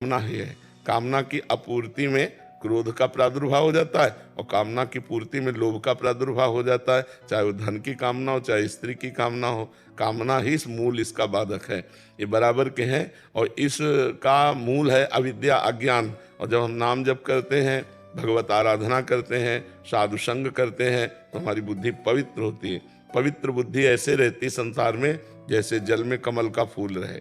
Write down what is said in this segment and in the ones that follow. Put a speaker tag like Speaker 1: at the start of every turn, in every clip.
Speaker 1: कामना ही है। कामना की अपूर्ति में क्रोध का प्रादुर्भाव हो जाता है और कामना की पूर्ति में लोभ का प्रादुर्भाव हो जाता है। चाहे वो धन की कामना हो, चाहे स्त्री की कामना हो, कामना ही इस मूल इसका बाधक है। ये बराबर के हैं और इसका मूल है अविद्या, अज्ञान। और जब हम नाम जप करते हैं, भगवत आराधना करते हैं, साधु संग करते हैं, तो हमारी बुद्धि पवित्र होती है। पवित्र बुद्धि ऐसे रहती संसार में जैसे जल में कमल का फूल रहे,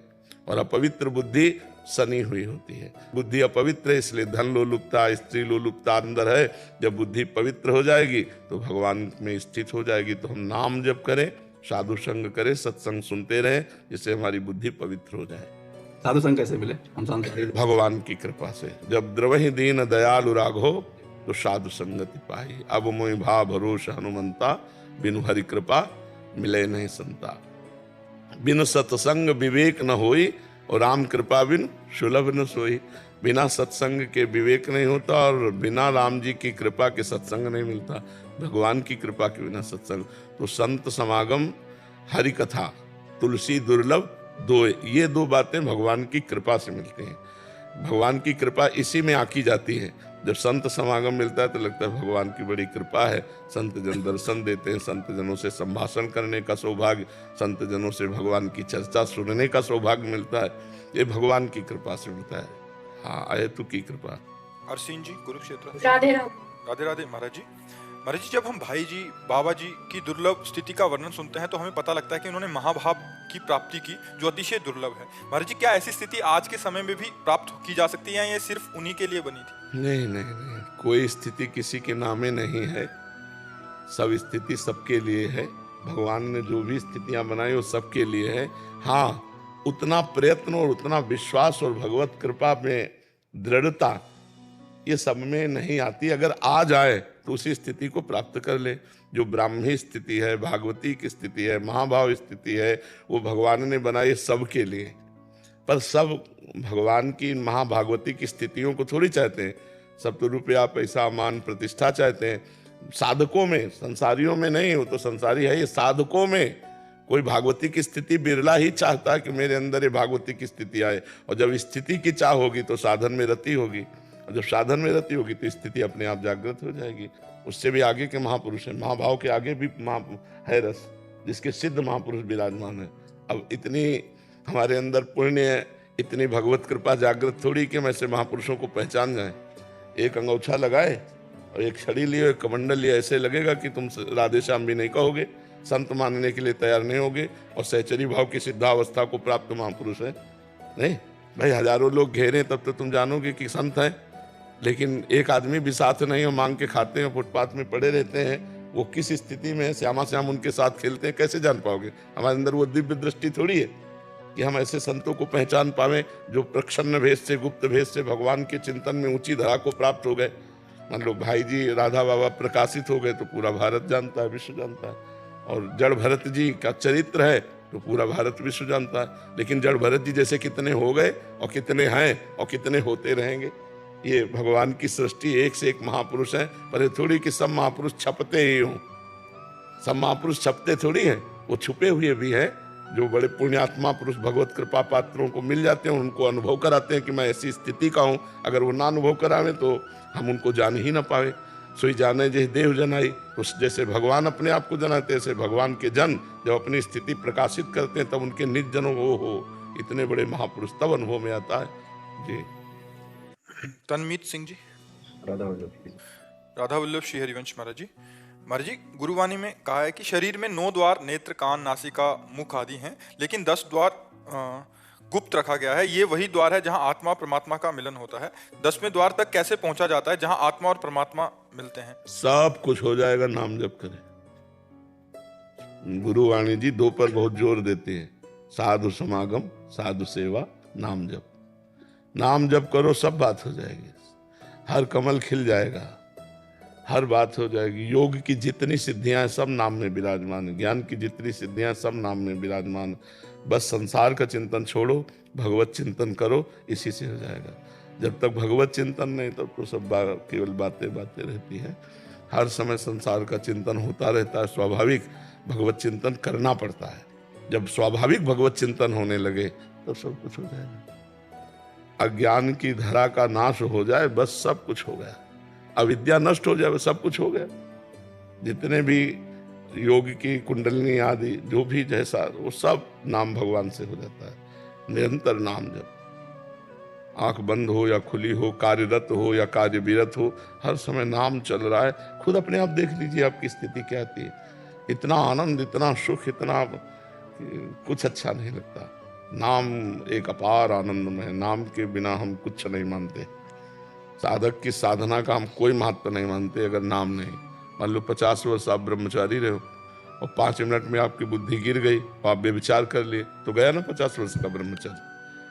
Speaker 1: और अपवित्र बुद्धि सनी हुई होती है। बुद्धि अपवित्र है, इसलिए धन लोलुपता, स्त्री लोलुपता अंदर है। जब बुद्धि पवित्र हो जाएगी तो भगवान में स्थित हो जाएगी। तो हम नाम जप करें, साधु संग करें, सत्संग सुनते रहें, जिससे हमारी बुद्धि पवित्र हो जाए।
Speaker 2: साधु संग कैसे मिले हम सांसारिक?
Speaker 1: भगवान की कृपा से। जब द्रवहि दीन दयालु राघो तो साधु संगति पाई। अब मोहि भाव भरोस हनुमंता, बिनु हरि कृपा मिले नहीं संता। बिन सत्संग विवेक न होई और राम कृपा बिन सुलभ न सोई। बिना सत्संग के विवेक नहीं होता और बिना राम जी की कृपा के सत्संग नहीं मिलता। भगवान की कृपा के बिना सत्संग। तो संत समागम, हरि कथा, तुलसी दुर्लभ दो, ये दो बातें भगवान की कृपा से मिलती हैं। भगवान की कृपा इसी में आकी जाती है। जब संत समागम मिलता है तो लगता है भगवान की बड़ी कृपा है। संत जन दर्शन देते हैं, संत जनों से संभाषण करने का सौभाग्य, संत जनों से भगवान की चर्चा सुनने का सौभाग्य मिलता है। ये भगवान की कृपा से मिलता है। हाँ, अहेतु की कृपा।
Speaker 3: अरसीन जी, कुरुक्षेत्र।
Speaker 4: राधे राधे।
Speaker 3: राधे राधे महाराज जी। महाराज जी, जब हम भाई जी, बाबा जी की दुर्लभ स्थिति का वर्णन सुनते हैं तो हमें पता लगता है कि उन्होंने महाभाव की प्राप्ति की, जो अतिशय दुर्लभ है। महाराज जी, क्या ऐसी स्थिति आज के समय में भी प्राप्त की जा सकती है या ये सिर्फ उन्हीं के लिए बनी थी?
Speaker 1: नहीं नहीं नहीं, कोई स्थिति किसी के नामे नहीं है। सब स्थिति सबके लिए है। भगवान ने जो भी स्थितियां बनाई वो सबके लिए है। हाँ, उतना प्रयत्न और उतना विश्वास और भगवत कृपा में दृढ़ता ये सब में नहीं आती। अगर आ जाए तो उसी स्थिति को प्राप्त कर ले। जो ब्राह्मी स्थिति है, भागवती की स्थिति है, महाभाव स्थिति है, वो भगवान ने बनाई सबके लिए। पर सब भगवान की महाभागवती की स्थितियों को थोड़ी चाहते हैं। सब तो रुपया, पैसा, मान, प्रतिष्ठा चाहते हैं। साधकों में, संसारियों में नहीं। वो तो संसारी है। ये साधकों में कोई भागवती की स्थिति बिरला ही चाहता है कि मेरे अंदर ये भागवती की स्थिति आए। और जब स्थिति की चाह होगी तो साधन में रति होगी, और जब साधन में रति होगी तो स्थिति अपने आप जागृत हो जाएगी। उससे भी आगे के महापुरुष हैं। महाभाव के आगे भी है रस, जिसके सिद्ध महापुरुष विराजमान है। अब इतनी हमारे अंदर पुण्य है, इतनी भगवत कृपा जागृत थोड़ी कि हम ऐसे महापुरुषों को पहचान जाएं। एक अंगोछा लगाए और एक छड़ी लिए, एक कमंडल लिए, ऐसे लगेगा कि तुम राधे श्याम भी नहीं कहोगे, संत मानने के लिए तैयार नहीं होगे। और सहचरी भाव की सिद्धावस्था को प्राप्त महापुरुष है। नहीं भाई, हजारों लोग घेरे तब तो तुम जानोगे कि संत है। लेकिन एक आदमी भी साथ नहीं हो, मांग के खाते हैं, फुटपाथ में पड़े रहते हैं, वो किस स्थिति में श्यामा श्याम उनके साथ खेलते हैं, कैसे जान पाओगे? हमारे अंदर वो दिव्य दृष्टि थोड़ी है कि हम ऐसे संतों को पहचान पावे जो प्रच्छन्न भेष से, गुप्त भेष से भगवान के चिंतन में ऊंची धरा को प्राप्त हो गए। मान लो भाई जी राधा बाबा प्रकाशित हो गए तो पूरा भारत जानता है, विश्व जानता है। और जड़ भरत जी का चरित्र है तो पूरा भारत विश्व जानता है। लेकिन जड़ भरत जी जैसे कितने हो गए और कितने हैं और कितने होते रहेंगे। ये भगवान की सृष्टि, एक से एक महापुरुष है। पर ये थोड़ी कि सब महापुरुष छपते ही हों। सब महापुरुष छपते थोड़ी हैं, वो छुपे हुए भी हैं। जो बड़े पुण्यात्मा पुरुष भगवत कृपा पात्रों को मिल जाते हैं, उनको अनुभव कराते हैं कि मैं ऐसी स्थिति का हूँ। अगर वो ना अनुभव करावे तो हम उनको जान ही ना पावे। सोई जाने जैसे देव जनाई, उस जैसे भगवान अपने आप को जनाते, ऐसे भगवान के जन जब अपनी स्थिति प्रकाशित करते हैं तब उनके निज जनों हो इतने बड़े महापुरुष तब अनुभव में आता है जी।
Speaker 3: तनमीत सिंह जी।
Speaker 2: राधा वल्लभ जी।
Speaker 3: राधा वल्लभ श्री हरिवंश महाराज जी। महाराज जी, गुरुवाणी में कहा है कि शरीर में 9 द्वार नेत्र, कान, नासिका, मुख आदि हैं, लेकिन 10 द्वार गुप्त रखा गया है। ये वही द्वार है जहां आत्मा परमात्मा का मिलन होता है। 10वें द्वार तक कैसे पहुंचा जाता है जहां आत्मा और परमात्मा मिलते हैं?
Speaker 1: सब कुछ हो जाएगा, नाम जप करें। गुरुवाणी जी 2 पर बहुत जोर देते हैं। साधु समागम, साधु सेवा, नाम जप। नाम जप करो, सब बात हो जाएगी। हर कमल खिल जाएगा, हर बात हो जाएगी। योग की जितनी सिद्धियां हैं सब नाम में विराजमान है। ज्ञान की जितनी सिद्धियां सब नाम में विराजमान है। बस संसार का चिंतन छोड़ो, भगवत चिंतन करो, इसी से हो जाएगा। जब तक भगवत चिंतन नहीं तब तो सब केवल बातें बातें रहती हैं। हर समय संसार का चिंतन होता रहता है। स्वाभाविक भगवत चिंतन करना पड़ता है। जब स्वाभाविक भगवत चिंतन होने लगे तो सब कुछ हो जाएगा। अज्ञान की धरा का नाश हो जाए, बस सब कुछ हो गया। अविद्या नष्ट हो जाए, बस सब कुछ हो गया। जितने भी योग की कुंडलिनी आदि जो भी जैसा, वो सब नाम भगवान से हो जाता है। निरंतर नाम जप, आंख बंद हो या खुली हो, कार्यरत हो या कार्यविरत हो, हर समय नाम चल रहा है। खुद अपने आप देख लीजिए आपकी स्थिति क्या आती है। इतना आनंद, इतना सुख, इतना कुछ अच्छा नहीं लगता। नाम एक अपार आनंद में है। नाम के बिना हम कुछ नहीं मानते। साधक की साधना का हम कोई महत्व नहीं मानते अगर नाम नहीं। मान लो 50 वर्ष आप ब्रह्मचारी रहे हो और 5 मिनट में आपकी बुद्धि गिर गई और आप बेविचार कर लिए, तो गया ना 50 वर्ष का ब्रह्मचारी।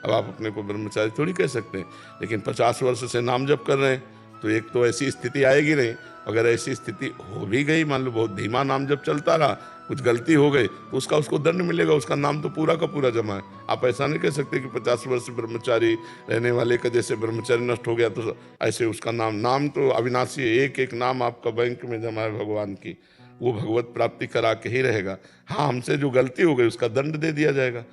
Speaker 1: अब आप अपने को ब्रह्मचारी थोड़ी कह सकते हैं, लेकिन 50 वर्ष से नाम जप कर रहे हैं तो एक तो ऐसी स्थिति आएगी नहीं। अगर ऐसी स्थिति हो भी गई, मान लो बहुत धीमा नाम जप चलता रहा, कुछ गलती हो गई, तो उसको दंड मिलेगा। उसका नाम तो पूरा का पूरा जमा है। आप ऐसा नहीं कह सकते कि 50 वर्ष ब्रह्मचारी रहने वाले का जैसे ब्रह्मचारी नष्ट हो गया तो ऐसे उसका नाम तो अविनाशी है। एक एक नाम आपका बैंक में जमा है भगवान की, वो भगवत प्राप्ति करा के ही रहेगा। हाँ, हमसे जो गलती हो गई उसका दंड दे दिया जाएगा,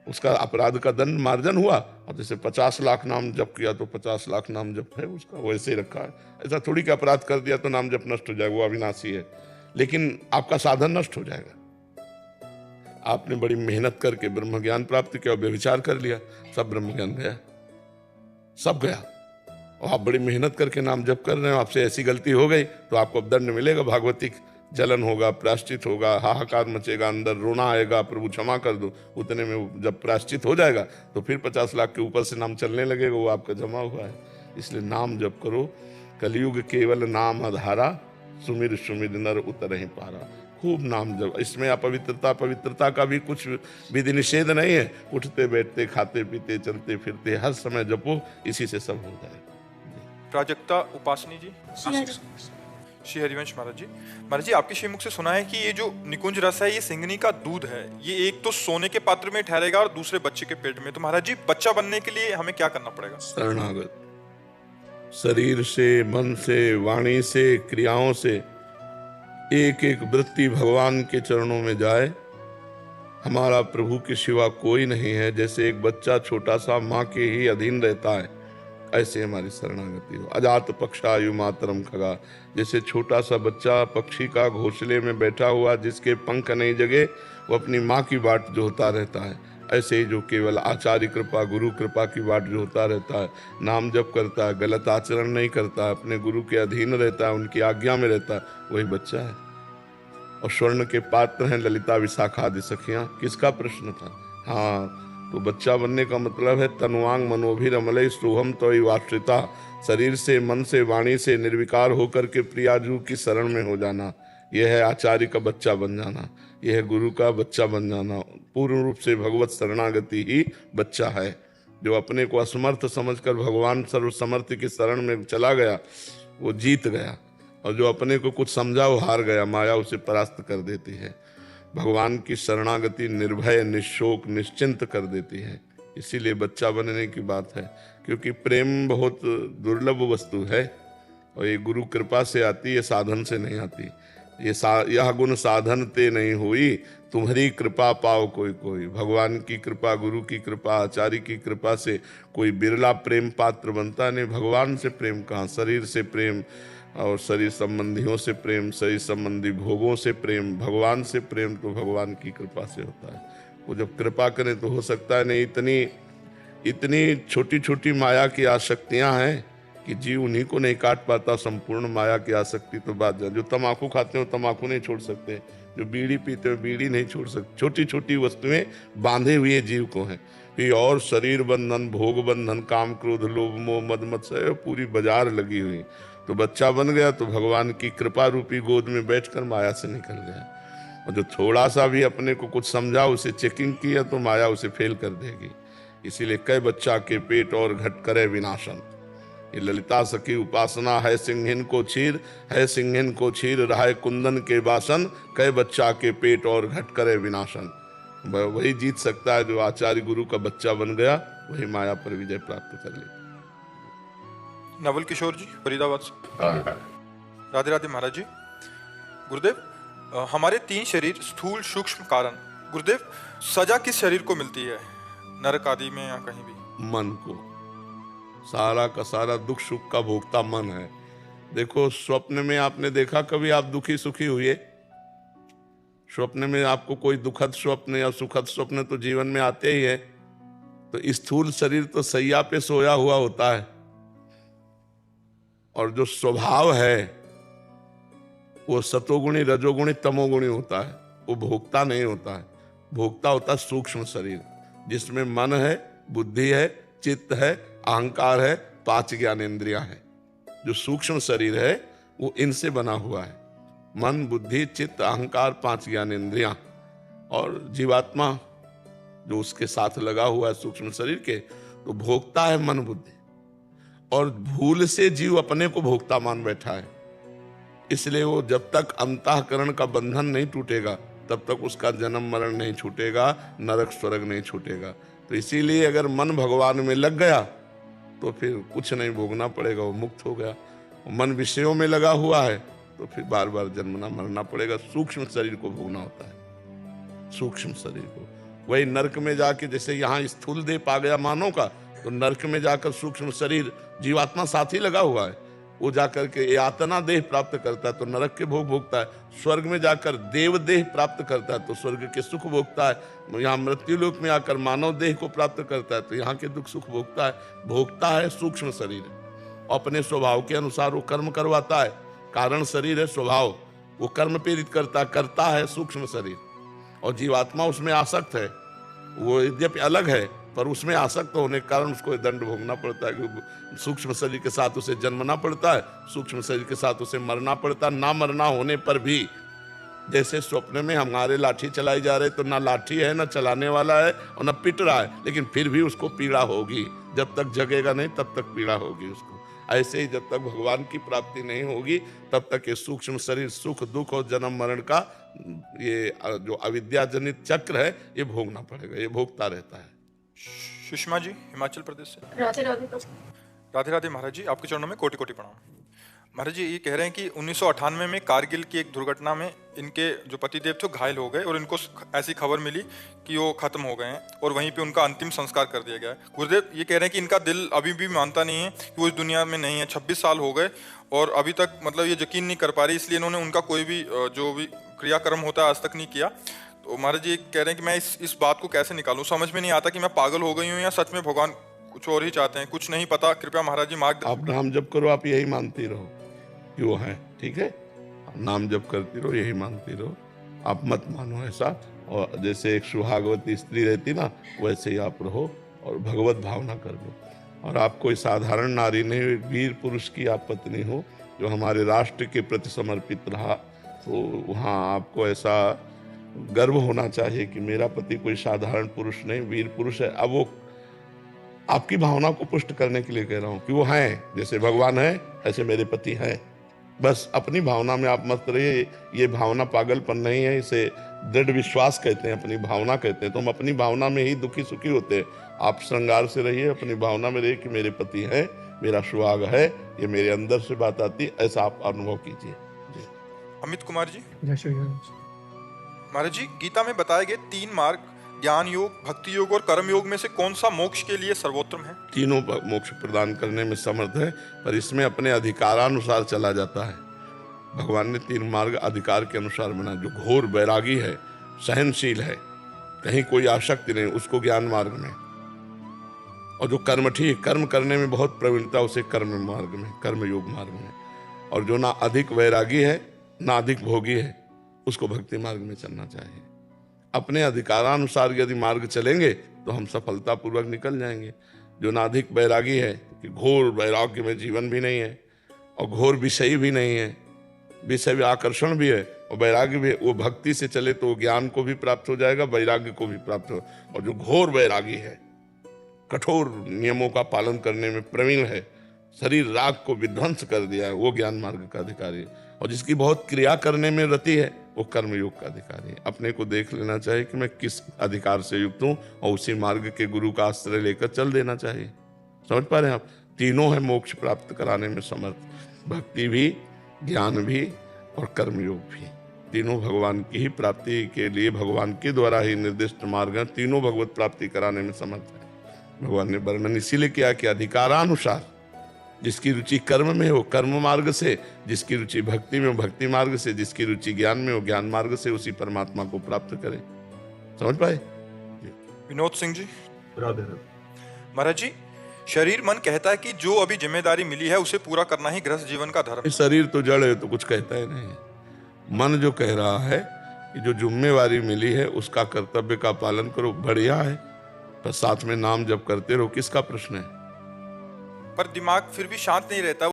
Speaker 1: उसका अपराध का दंड मार्जन हुआ। और जैसे 50 लाख नाम जप किया तो 50 लाख नाम जप है उसका, वैसे ही रखा है। ऐसा थोड़ी कि अपराध कर दिया तो नाम जप नष्ट हो जाएगा, वो अविनाशी है। लेकिन आपका साधन नष्ट हो जाएगा। आपने बड़ी मेहनत करके ब्रह्म ज्ञान प्राप्त किया और व्यभिचार कर लिया, सब ब्रह्म ज्ञान गया, सब गया। और आप बड़ी मेहनत करके नाम जप कर रहे हो, आपसे ऐसी गलती हो गई तो आपको अब दंड मिलेगा। भागवतिक जलन होगा, प्रायश्चित होगा, हाहाकार मचेगा, अंदर रोना आएगा, प्रभु क्षमा कर दो। उतने में जब प्रायश्चित हो जाएगा तो फिर 50 लाख के ऊपर से नाम चलने लगेगा, वो आपका जमा हुआ है। इसलिए नाम जप करो। कलयुग केवल नाम आधारा, सुमिर सुमिर नर उतरहि पारा। खूब नाम जप। इसमें पवित्रता का भी कुछ विधि निषेध नहीं है। उठते बैठते, खाते पीते, चलते फिरते, हर समय जपो, इसी से सब हो जाएगा।
Speaker 3: प्राजक्ता उपासनी जी, श्री हरिवंश महाराज जी, आपके श्रीमुख से सुना है कि ये जो निकुंज रस है ये सिंगनी का दूध है। ये एक तो सोने के पात्र में ठहरेगा और दूसरे बच्चे के पेट में। तो महाराज जी, बच्चा बनने के लिए हमें क्या करना पड़ेगा?
Speaker 1: शरणागत, शरीर से, मन से, वाणी से, क्रियाओं से एक एक वृत्ति भगवान के चरणों में जाए। हमारा प्रभु के सिवा कोई नहीं है। जैसे एक बच्चा छोटा सा माँ के ही अधीन रहता है, ऐसे हमारी शरणागति हो। अजात पक्षायु मातरम खगा, जैसे छोटा सा बच्चा पक्षी का घोंसले में बैठा हुआ, जिसके पंख नहीं जगे, वो अपनी माँ की बाट जोहता रहता है, ऐसे ही जो केवल आचार्य कृपा, गुरु कृपा की बाट जोहता रहता है, नाम जप करता है, गलत आचरण नहीं करता, अपने गुरु के अधीन रहता है, उनकी आज्ञा में रहता है, वही बच्चा है। और स्वर्ण के पात्र हैं ललिता विशाखा आदि सखियां। किसका प्रश्न था? हाँ, तो बच्चा बनने का मतलब है तनुवांग मनोभिरमलय सोहम तोई वाश्रिता, शरीर से, मन से, वाणी से निर्विकार होकर के प्रियाजू की शरण में हो जाना। यह है आचार्य का बच्चा बन जाना, यह है गुरु का बच्चा बन जाना। पूर्ण रूप से भगवत शरणागति ही बच्चा है। जो अपने को असमर्थ समझकर भगवान सर्वसमर्थ की शरण में चला गया, वो जीत गया। और जो अपने को कुछ समझा, वो हार गया। माया उसे परास्त कर देती है। भगवान की शरणागति निर्भय, निशोक, निश्चिंत कर देती है। इसीलिए बच्चा बनने की बात है, क्योंकि प्रेम बहुत दुर्लभ वस्तु है और ये गुरु कृपा से आती है, साधन से नहीं आती। यह गुण साधन ते नहीं हुई, तुम्हारी कृपा पाओ कोई कोई। भगवान की कृपा, गुरु की कृपा, आचार्य की कृपा से कोई बिरला प्रेम पात्र बनता नहीं। भगवान से प्रेम कहाँ? शरीर से प्रेम और शरीर संबंधियों से प्रेम, शरीर संबंधी भोगों से प्रेम। भगवान से प्रेम तो भगवान की कृपा से होता है। वो जब कृपा करें तो हो सकता है नहीं। इतनी छोटी छोटी माया की आसक्तियां हैं कि जीव उन्हीं को नहीं काट पाता। संपूर्ण माया की आसक्ति तो बात जाए। जो तम्बाकू खाते हो तम्बाकू नहीं छोड़ सकते, जो बीड़ी पीते हो बीड़ी नहीं छोड़ सकते। छोटी छोटी वस्तुएं बांधे हुए जीव को हैं। फिर और शरीर बंधन, भोग बंधन, काम क्रोध लोभ मोह मद मत्सर, पूरी बाजार लगी हुई। तो बच्चा बन गया तो भगवान की कृपा रूपी गोद में बैठकर माया से निकल गया। और जो थोड़ा सा भी अपने को कुछ समझा, उसे चेकिंग किया तो माया उसे फेल कर देगी। इसीलिए कई बच्चा के पेट और घट करे विनाशन। ये ललिता सखी उपासना है सिंहिन को छीर, है सिंहिन को छीर रहा कुंदन के बासन, कई बच्चा के पेट और घट करे विनाशन। वही जीत सकता है जो आचार्य गुरु का बच्चा बन गया, वही माया पर विजय प्राप्त कर ले।
Speaker 3: नवल किशोर जी, फरीदाबाद से। राधे राधे महाराज जी। गुरुदेव, हमारे 3 शरीर स्थूल सूक्ष्म कारण, गुरुदेव सजा किस शरीर को मिलती है? नरक आदि में या कहीं भी?
Speaker 1: मन को। सारा का सारा दुख सुख का भोक्ता मन है। देखो, स्वप्न में आपने देखा कभी आप दुखी सुखी हुए? स्वप्न में आपको कोई दुखद स्वप्न या सुखद स्वप्न तो जीवन में आते ही है। तो स्थूल शरीर तो सैया पे सोया हुआ होता है, और जो स्वभाव है वो सतोगुणी रजोगुणी तमोगुणी होता है, वो भोक्ता नहीं होता है। भोक्ता होता है सूक्ष्म शरीर, जिसमें मन है, बुद्धि है, चित्त है, अहंकार है, 5 ज्ञानेंद्रियां है। जो सूक्ष्म शरीर है वो इनसे बना हुआ है, मन, बुद्धि, चित्त, अहंकार, 5 ज्ञानेंद्रियां। और जीवात्मा जो उसके साथ लगा हुआ है सूक्ष्म शरीर के, तो भोक्ता है मन बुद्धि। और भूल से जीव अपने को भोक्ता मान बैठा है, इसलिए वो जब तक अंतःकरण का बंधन नहीं टूटेगा तब तक उसका जन्म मरण नहीं छूटेगा, नरक स्वर्ग नहीं छूटेगा। तो इसीलिए अगर मन भगवान में लग गया तो फिर कुछ नहीं भोगना पड़ेगा, वो मुक्त हो गया। मन विषयों में लगा हुआ है तो फिर बार बार जन्मना मरना पड़ेगा। सूक्ष्म शरीर को भोगना होता है, सूक्ष्म शरीर को। वही नरक में जाके, जैसे यहाँ स्थूल देह पा गया मानव का, तो नरक में जाकर सूक्ष्म शरीर जीवात्मा साथी लगा हुआ है, वो जाकर के यातना देह प्राप्त करता है तो नरक के भोग भोगता है। स्वर्ग में जाकर देव देह प्राप्त करता है तो स्वर्ग के सुख भोगता है। यहाँ मृत्यु लोक में आकर मानव देह को प्राप्त करता है तो यहाँ के दुख सुख भोगता है। भोगता है सूक्ष्म शरीर, अपने स्वभाव के अनुसार वो कर्म करवाता है। कारण शरीर है स्वभाव, वो कर्म प्रेरित करता है सूक्ष्म शरीर। और जीवात्मा उसमें आसक्त है, वो यद्यपि अलग है पर उसमें आसक्त होने के कारण उसको दंड भोगना पड़ता है। क्योंकि सूक्ष्म शरीर के साथ उसे जन्मना पड़ता है, सूक्ष्म शरीर के साथ उसे मरना पड़ता है। ना मरना होने पर भी, जैसे स्वप्न में हमारे लाठी चलाई जा रही तो ना लाठी है, ना चलाने वाला है और ना पिट रहा है, लेकिन फिर भी उसको पीड़ा होगी। जब तक जगेगा नहीं तब तक पीड़ा होगी उसको। ऐसे ही जब तक भगवान की प्राप्ति नहीं होगी तब तक ये सूक्ष्म शरीर सुख दुख और जन्म मरण का ये जो अविद्या जनित चक्र है ये भोगना पड़ेगा, ये भोगता रहता है।
Speaker 3: सुषमा जी हिमाचल प्रदेश से।
Speaker 4: राधे राधे।
Speaker 3: राधे राधे महाराज जी, आपके चरणों में कोटि कोटि प्रणाम। महाराज जी ये कह रहे हैं कि 1998 में कारगिल की एक दुर्घटना में इनके जो पतिदेव थे घायल हो गए और इनको ऐसी खबर मिली कि वो खत्म हो गए हैं और वहीं पे उनका अंतिम संस्कार कर दिया गया है। गुरुदेव ये कह रहे हैं कि इनका दिल अभी भी मानता नहीं है कि वो इस दुनिया में नहीं है। 26 साल हो गए और अभी तक मतलब ये यकीन नहीं कर पा रही, इसलिए इन्होंने उनका कोई भी जो भी क्रियाक्रम होता है आज तक नहीं किया। तो महाराज जी कह रहे हैं कि मैं इस बात को कैसे निकालूं, समझ में नहीं आता कि मैं पागल हो गई हूँ या सच में भगवान कुछ और ही चाहते हैं, कुछ नहीं पता। कृपया महाराज जी मार्गदर्शन।
Speaker 1: आप नाम जप करो, आप यही मानती रहो कि वो है, ठीक है? नाम जप करती रहो, यही मानती रहो, आप मत मानो ऐसा। और जैसे एक सुहागवती स्त्री रहती ना, वैसे ही आप रहो और भगवत भावना कर लो। और आप कोई साधारण नारी नहीं, एक वीर पुरुष की आप पत्नी हो जो हमारे राष्ट्र के प्रति समर्पित रहा। तो वहाँ आपको ऐसा गर्व होना चाहिए कि मेरा पति कोई साधारण पुरुष नहीं, वीर पुरुष है। अब वो आपकी भावना को पुष्ट करने के लिए कह रहा हूँ कि वो हैं, जैसे भगवान है ऐसे मेरे पति हैं। बस अपनी भावना में आप मस्त रहिए। ये भावना पागलपन नहीं है, इसे दृढ़ विश्वास कहते हैं, अपनी भावना कहते हैं। तो हम अपनी भावना में ही दुखी सुखी होते हैं। आप श्रृंगार से रहिए, अपनी भावना में रहिए कि मेरे पति हैं, मेरा सुहाग है, ये मेरे अंदर से बात आती है, ऐसा आप अनुभव कीजिए।
Speaker 3: अमित कुमार जी।
Speaker 4: जय श्री राम।
Speaker 3: महाराज जी गीता में बताए गए 3 मार्ग, ज्ञान योग, भक्ति योग और कर्म योग में से कौन सा मोक्ष के लिए सर्वोत्तम है?
Speaker 1: तीनों मोक्ष प्रदान करने में समर्थ है, पर इसमें अपने अधिकारानुसार चला जाता है। भगवान ने 3 मार्ग अधिकार के अनुसार बना। जो घोर वैरागी है, सहनशील है, कहीं कोई आसक्ति नहीं, उसको ज्ञान मार्ग में। और जो कर्मठी, कर्म करने में बहुत प्रवीणता, उसे कर्म मार्ग में, कर्म योग मार्ग में। और जो ना अधिक वैरागी है ना अधिक भोगी है, उसको भक्ति मार्ग में चलना चाहिए। अपने अधिकारानुसार यदि मार्ग चलेंगे तो हम सफलतापूर्वक निकल जाएंगे। जो ना अधिक वैरागी है कि घोर वैराग्य में जीवन भी नहीं है और घोर विषयी भी नहीं है, विषय आकर्षण भी है और वैराग्य भी है, वो भक्ति से चले तो ज्ञान को भी प्राप्त हो जाएगा, वैराग्य को भी प्राप्त हो। और जो घोर वैरागी है, कठोर नियमों का पालन करने में प्रवीण है, शरीर राग को विध्वंस कर दिया है, वो ज्ञान मार्ग का अधिकारी है। और जिसकी बहुत क्रिया करने में रति है, वो कर्मयोग का अधिकारी है। अपने को देख लेना चाहिए कि मैं किस अधिकार से युक्त हूँ और उसी मार्ग के गुरु का आश्रय लेकर चल देना चाहिए। समझ पा रहे हैं आप? तीनों है मोक्ष प्राप्त कराने में समर्थ, भक्ति भी, ज्ञान भी और कर्मयोग भी। तीनों भगवान की ही प्राप्ति के लिए भगवान के द्वारा ही निर्दिष्ट मार्ग हैं। तीनों भगवत प्राप्ति कराने में समर्थ है। भगवान ने वर्णन इसीलिए किया कि अधिकारानुसार जिसकी रुचि कर्म में हो कर्म मार्ग से, जिसकी रुचि भक्ति में हो भक्ति मार्ग से, जिसकी रुचि ज्ञान में हो ज्ञान मार्ग से उसी परमात्मा को प्राप्त करे। समझ पाए?
Speaker 3: विनोद सिंह जी।
Speaker 2: राधे राधे।
Speaker 3: महाराज जी, शरीर मन कहता है कि जो अभी जिम्मेदारी मिली है उसे पूरा करना ही गृहस्थ जीवन का धर्म है।
Speaker 1: शरीर तो जड़ है तो कुछ कहता ही नहीं है। मन जो कह रहा है कि जो जिम्मेवारी मिली है उसका कर्तव्य का पालन करो, बढ़िया है, पर साथ में नाम जप करते रहो, किसका प्रश्न है?
Speaker 3: पर दिमाग फिर भी शांत नहीं रहता।